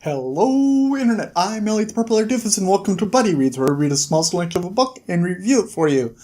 Hello Internet, I'm Elliot the Purple Hair Doofus and welcome to Buddy Reads, where I read a small selection of a book and review it for you.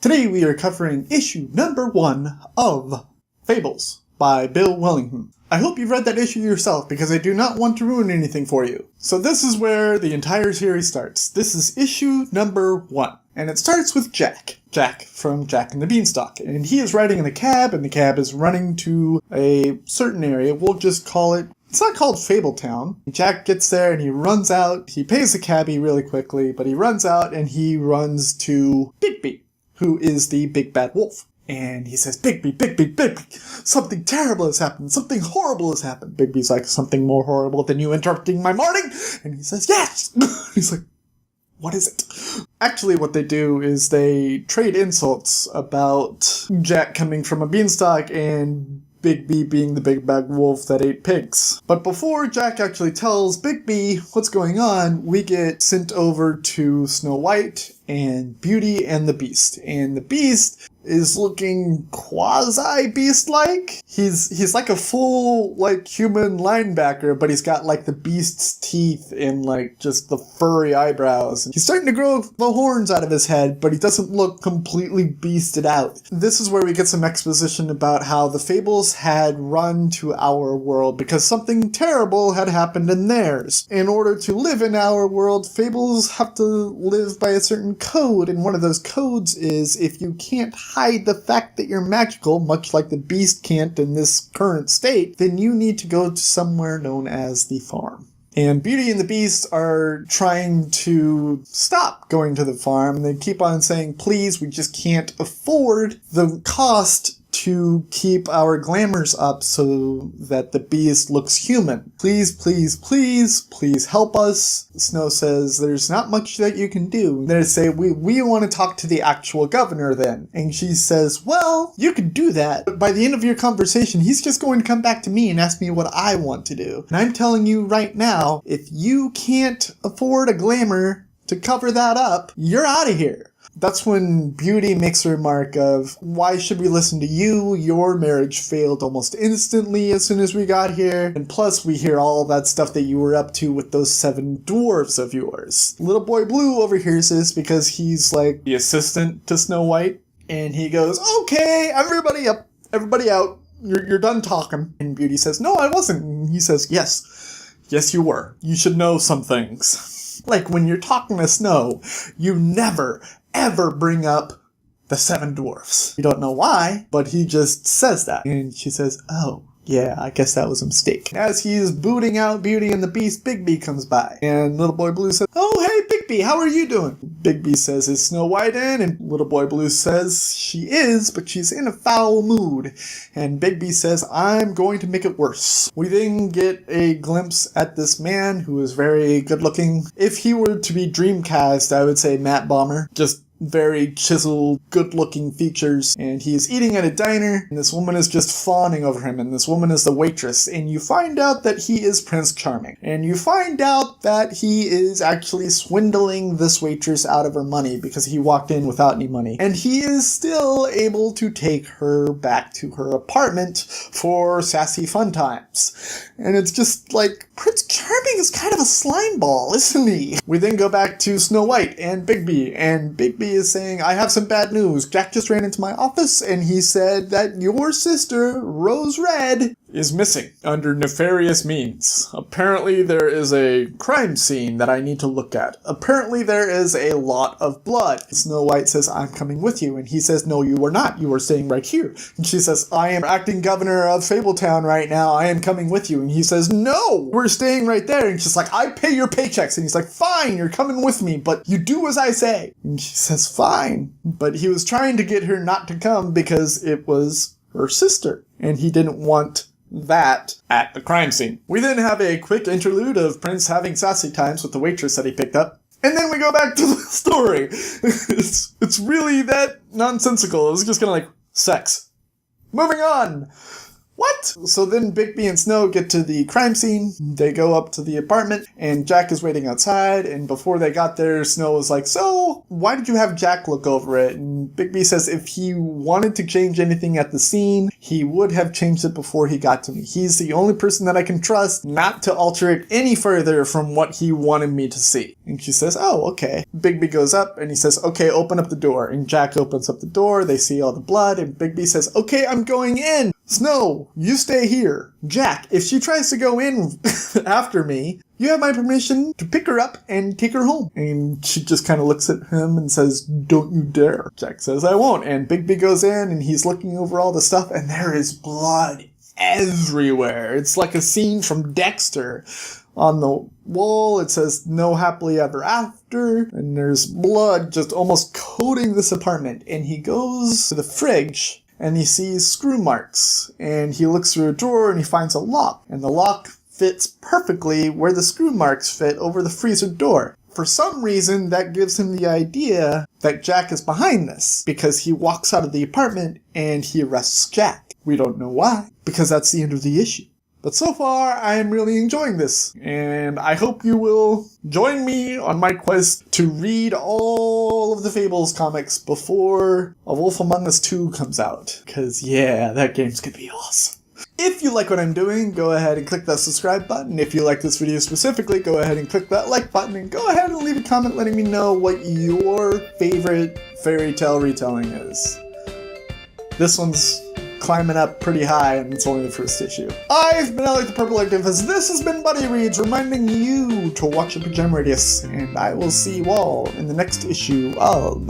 Today we are covering issue number 1 of Fables by Bill Wellington. I hope you've read that issue yourself because I do not want to ruin anything for you. So this is where the entire series starts. This is issue number 1. And it starts with Jack. Jack from Jack and the Beanstalk. And he is riding in a cab, and the cab is running to a certain area. We'll just call it, it's not called Fabletown. Jack gets there and he runs out. He pays the cabbie really quickly, but he runs out and he runs to Bigby, who is the big bad wolf. And he says, Bigby, Bigby, Bigby, something terrible has happened. Something horrible has happened. Bigby's like, something more horrible than you interrupting my morning? And he says, yes! He's like, what is it? Actually, what they do is they trade insults about Jack coming from a beanstalk and Bigby being the big bad wolf that ate pigs. But before Jack actually tells Bigby what's going on, we get sent over to Snow White and Beauty and the Beast. And the Beast is looking quasi-beast-like. He's like a full, human linebacker, but he's got, the beast's teeth and, just the furry eyebrows. And he's starting to grow the horns out of his head, but he doesn't look completely beasted out. This is where we get some exposition about how the Fables had run to our world because something terrible had happened in theirs. In order to live in our world, Fables have to live by a certain code, and one of those codes is if you can't hide the fact that you're magical, much like the beast can't in this current state, then you need to go to somewhere known as the farm. And Beauty and the Beast are trying to stop going to the farm, and they keep on saying, please, we just can't afford the cost to keep our glamours up so that the beast looks human. Please, please, please, please help us. Snow says, there's not much that you can do. They say, we want to talk to the actual governor then. And she says, well, you could do that, but by the end of your conversation, he's just going to come back to me and ask me what I want to do. And I'm telling you right now, if you can't afford a glamour to cover that up, you're out of here. That's when Beauty makes a remark of, why should we listen to you? Your marriage failed almost instantly as soon as we got here. And plus we hear all that stuff that you were up to with those 7 dwarves of yours. Little Boy Blue overhears this because he's like the assistant to Snow White. And he goes, okay, everybody up, everybody out. You're done talking. And Beauty says, no, I wasn't. And he says, yes, you were. You should know some things. Like when you're talking to Snow, you never ever bring up the 7 dwarfs. You don't know why, but he just says that. And she says, oh, yeah, I guess that was a mistake. As he's booting out Beauty and the Beast, Bigby comes by. And Little Boy Blue says, oh, hey, Bigby, how are you doing? Bigby says, is Snow White in? And Little Boy Blue says, she is, but she's in a foul mood. And Bigby says, I'm going to make it worse. We then get a glimpse at this man who is very good looking. If he were to be Dreamcast, I would say Matt Bomber. Just very chiseled, good-looking features, and he is eating at a diner, and this woman is just fawning over him, and this woman is the waitress, and you find out that he is Prince Charming, and you find out that he is actually swindling this waitress out of her money because he walked in without any money, and he is still able to take her back to her apartment for sassy fun times. And it's just like, Prince Charming is kind of a slime ball, isn't he? We then go back to Snow White and Bigby is saying, I have some bad news. Jack just ran into my office and he said that your sister, Rose Red, is missing under nefarious means. Apparently there is a crime scene that I need to look at. Apparently there is a lot of blood. Snow White says, I'm coming with you. And he says, no, you are not. You are staying right here. And she says, I am acting governor of Fabletown right now. I am coming with you. And he says, no, we're staying right there. And she's like, I pay your paychecks. And he's like, fine, you're coming with me, but you do as I say. And she says, fine. But he was trying to get her not to come because it was her sister. And he didn't want that at the crime scene. We then have a quick interlude of Prince having sassy times with the waitress that he picked up. And then we go back to the story. It's really that nonsensical. It's just kind of like sex. Moving on. What? So then Bigby and Snow get to the crime scene. They go up to the apartment, and Jack is waiting outside. And before they got there, Snow was like, so why did you have Jack look over it? And Bigby says if he wanted to change anything at the scene, he would have changed it before he got to me. He's the only person that I can trust not to alter it any further from what he wanted me to see. And she says, oh, okay. Bigby goes up and he says, okay, open up the door. And Jack opens up the door. They see all the blood, and Bigby says, okay, I'm going in. Snow, you stay here. Jack, if she tries to go in after me, you have my permission to pick her up and take her home. And she just kind of looks at him and says, don't you dare. Jack says, I won't. And Bigby goes in and he's looking over all the stuff, and there is blood everywhere. It's like a scene from Dexter. On the wall, it says, no happily ever after, and there's blood just almost coating this apartment. And he goes to the fridge, and he sees screw marks, and he looks through a drawer, and he finds a lock, and the lock fits perfectly where the screw marks fit over the freezer door. For some reason, that gives him the idea that Jack is behind this, because he walks out of the apartment, and he arrests Jack. We don't know why, because that's the end of the issue. But so far, I am really enjoying this, and I hope you will join me on my quest to read all of the Fables comics before A Wolf Among Us 2 comes out. Because, yeah, that game's gonna be awesome. If you like what I'm doing, go ahead and click that subscribe button. If you like this video specifically, go ahead and click that like button, and go ahead and leave a comment letting me know what your favorite fairy tale retelling is. This one's climbing up pretty high, and it's only the first issue. I've been Elliot the Purple Activist. This has been Buddy Reads, reminding you to watch your pajama radius, and I will see you all in the next issue of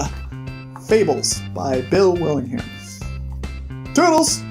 Fables by Bill Willingham. Toodles!